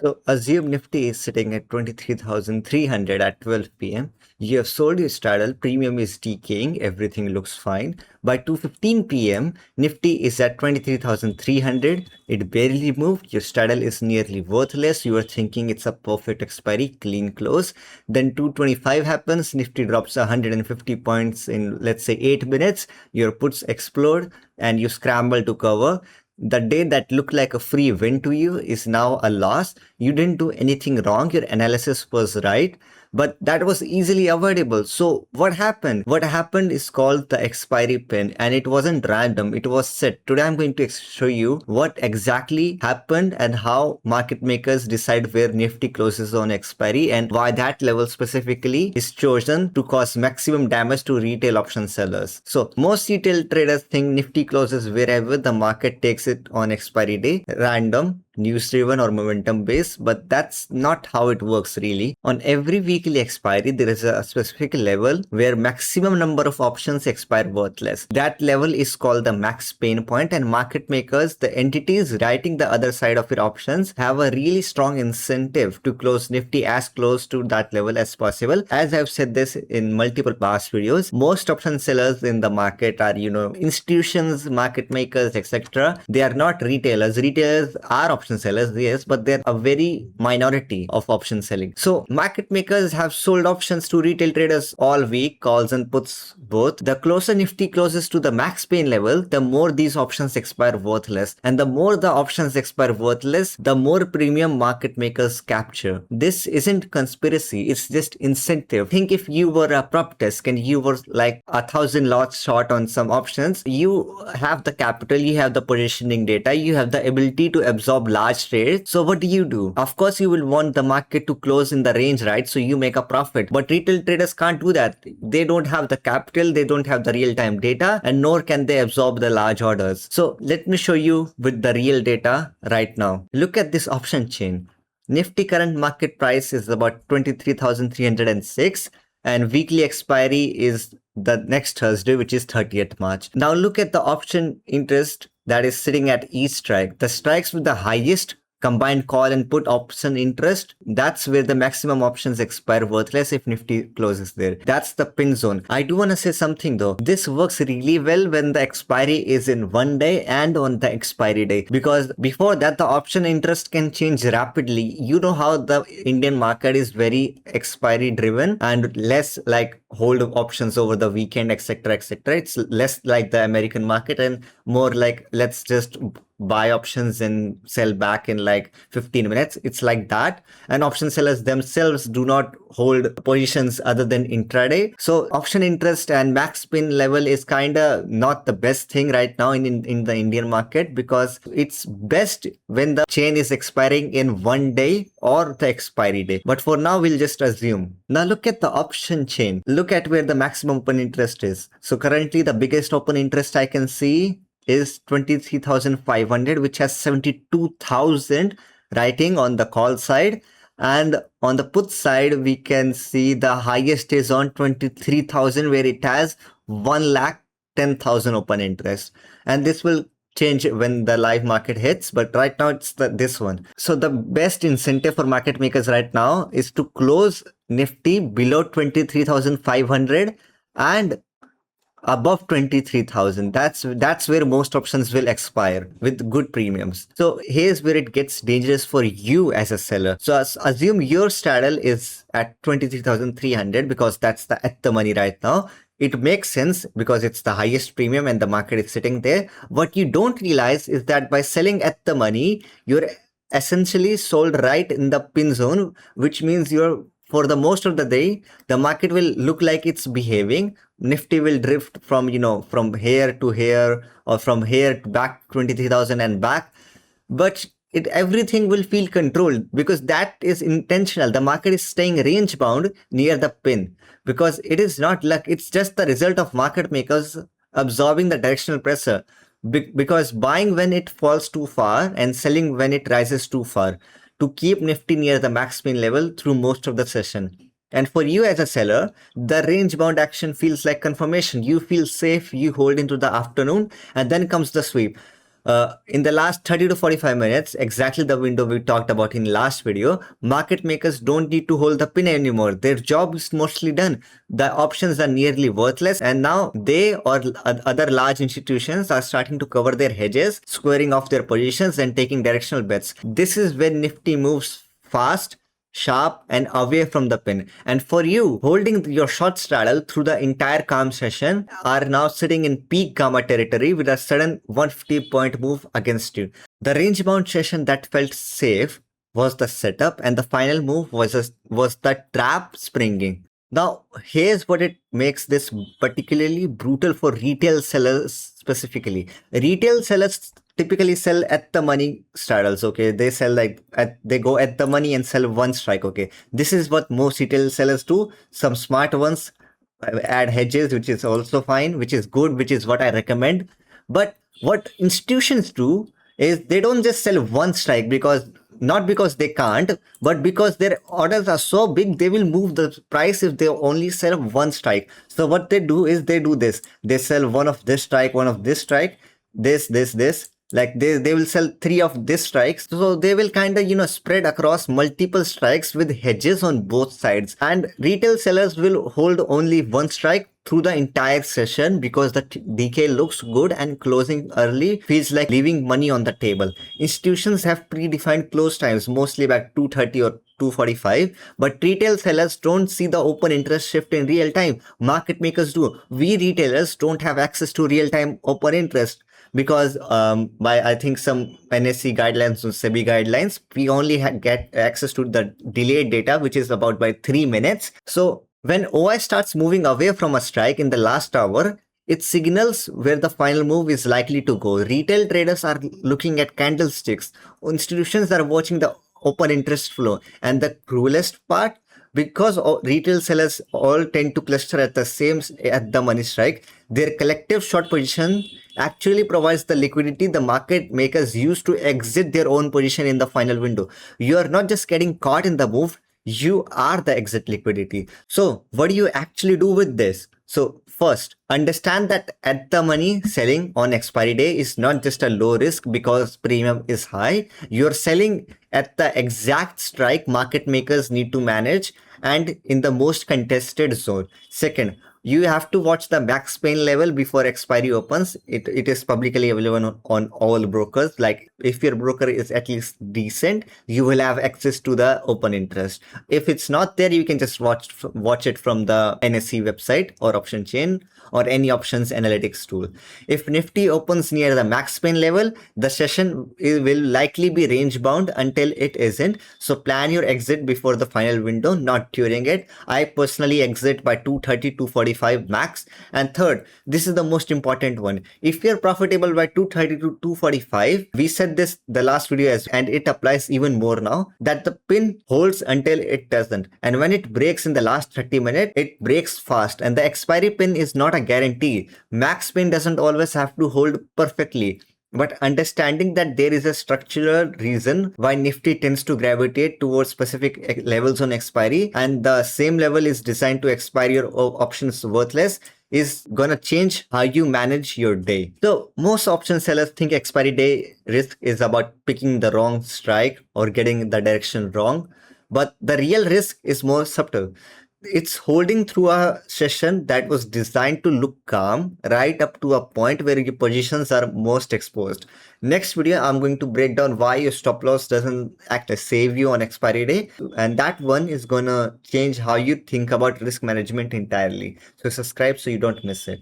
So assume Nifty is sitting at 23,300 at 12 p.m. You have sold your straddle, premium is decaying, everything looks fine. By 2:15 p.m., Nifty is at 23,300. It barely moved. Your straddle is nearly worthless. You are thinking it's a perfect expiry, clean close. Then 2:25 happens. Nifty drops 150 points in, let's say, 8 minutes. Your puts explode and you scramble to cover. The day that looked like a free win to you is now a loss. You didn't do anything wrong. Your analysis was right, but that was easily avoidable. So what happened? What happened is called the expiry pin, and it wasn't random. It was set. Today I'm going to show you what exactly happened and how market makers decide where Nifty closes on expiry and why that level specifically is chosen to cause maximum damage to retail option sellers. So most retail traders think Nifty closes wherever the market takes it on expiry day, random, news driven or momentum based, but that's not how it works really. On every weekly expiry, there is a specific level where maximum number of options expire worthless. That level is called the max pain point, and market makers, the entities writing the other side of your options, have a really strong incentive to close Nifty as close to that level as possible. As I've said this in multiple past videos, most option sellers in the market are, institutions, market makers, etc. They are not retailers. Retailers are option sellers, yes, but they're a very minority of option selling. So market makers have sold options to retail traders all week, calls and puts both. The closer Nifty closes to the max pain level, the more these options expire worthless. And the more the options expire worthless, the more premium market makers capture. This isn't conspiracy, it's just incentive. Think if you were a prop desk and you were like 1,000 lots short on some options, you have the capital, you have the positioning data, you have the ability to absorb large trades. So what do? Of course, you will want the market to close in the range, right? So you make a profit. But retail traders can't do that. They don't have the capital, they don't have the real-time data, and nor can they absorb the large orders. So let me show you with the real data right now. Look at this option chain. Nifty current market price is about 23,306 and weekly expiry is the next Thursday, which is 30th March. Now look at the option interest that is sitting at each strike. The strikes with the highest combined call and put option interest, that's where the maximum options expire worthless if Nifty closes there. That's the pin zone. I do want to say something though. This works really well when the expiry is in one day and on the expiry day, because before that the option interest can change rapidly. You know how the Indian market is very expiry driven and less like hold options over the weekend, etc., etc. It's less like the American market and more like let's just buy options and sell back in like 15 minutes. It's like that. And option sellers themselves do not hold positions other than intraday. So option interest and max pin level is kind of not the best thing right now in the Indian market, because it's best when the chain is expiring in one day or the expiry day. But for now, we'll just assume. Now look at the option chain. Look at where the maximum open interest is. So currently the biggest open interest I can see is 23,500, which has 72,000 writing on the call side. And on the put side, we can see the highest is on 23,000, where it has 1,10,000 open interest. And this will change when the live market hits, but right now it's this one. So the best incentive for market makers right now is to close Nifty below 23,500 and above 23,000. That's where most options will expire with good premiums. So here's where it gets dangerous for you as a seller. So assume your straddle is at 23,300 because that's at the money right now. It makes sense because it's the highest premium and the market is sitting there. What you don't realize is that by selling at the money, you're essentially sold right in the pin zone, which means for the most of the day, the market will look like it's behaving. Nifty will drift from, from here to here or from here back 23,000 and back. But everything will feel controlled because that is intentional. The market is staying range bound near the pin because it is not luck. It's just the result of market makers absorbing the directional pressure because buying when it falls too far and selling when it rises too far to keep Nifty near the max pin level through most of the session. And for you as a seller, the range bound action feels like confirmation. You feel safe, you hold into the afternoon, and then comes the sweep. In the last 30 to 45 minutes, exactly the window we talked about in last video, market makers don't need to hold the pin anymore. Their job is mostly done. The options are nearly worthless, and now they or other large institutions are starting to cover their hedges, squaring off their positions and taking directional bets. This is when Nifty moves fast, sharp and away from the pin. And for you, holding your short straddle through the entire calm session are now sitting in peak gamma territory with a sudden 150 point move against you. The range bound session that felt safe was the setup, and the final move was the trap springing. Now, here's what it makes this particularly brutal for retail sellers specifically. Retail sellers typically sell at the money straddles. Okay, they sell they go at the money and sell one strike. Okay, this is what most retail sellers do. Some smart ones add hedges, which is also fine, which is good, which is what I recommend. But what institutions do is they don't just sell one strike because not because they can't, but because their orders are so big, they will move the price if they only sell one strike. So what they do is they do this. They sell one of this strike, one of this strike, this. Like they will sell three of this strikes. So they will kind of, spread across multiple strikes with hedges on both sides. And retail sellers will hold only one strike through the entire session because the decay looks good and closing early feels like leaving money on the table. Institutions have predefined close times, mostly by 2:30 or 2:45, but retail sellers don't see the open interest shift in real time. Market makers do. We retailers don't have access to real time open interest because by I think some NSE guidelines or SEBI guidelines, we only get access to the delayed data, which is about by 3 minutes. So when OI starts moving away from a strike in the last hour, it signals where the final move is likely to go. Retail traders are looking at candlesticks. Institutions are watching the open interest flow. And the cruelest part, because retail sellers all tend to cluster at the money strike, their collective short position actually provides the liquidity the market makers use to exit their own position in the final window. You are not just getting caught in the move, you are the exit liquidity. So what do you actually do with this? So first, understand that at the money selling on expiry day is not just a low risk because premium is high. You're selling at the exact strike market makers need to manage and in the most contested zone. Second, you have to watch the max pain level before expiry opens. It is publicly available on all brokers. Like if your broker is at least decent, you will have access to the open interest. If it's not there, you can just watch it from the NSE website or option chain or any options analytics tool. If Nifty opens near the max pain level, the session will likely be range bound until it isn't. So plan your exit before the final window, not during it. I personally exit by 2:30 to 45 max. And third, this is the most important one. If you're profitable by 2:30 to 2:45, we said this the last video and it applies even more now, that the pin holds until it doesn't. And when it breaks in the last 30 minutes, it breaks fast. And the expiry pin is not a guarantee. Max pin doesn't always have to hold perfectly. But understanding that there is a structural reason why Nifty tends to gravitate towards specific levels on expiry and the same level is designed to expire your options worthless is gonna change how you manage your day. So most option sellers think expiry day risk is about picking the wrong strike or getting the direction wrong. But the real risk is more subtle. It's holding through a session that was designed to look calm right up to a point where your positions are most exposed. Next video, I'm going to break down why your stop loss doesn't act as save you on expiry day. And that one is going to change how you think about risk management entirely. So subscribe so you don't miss it.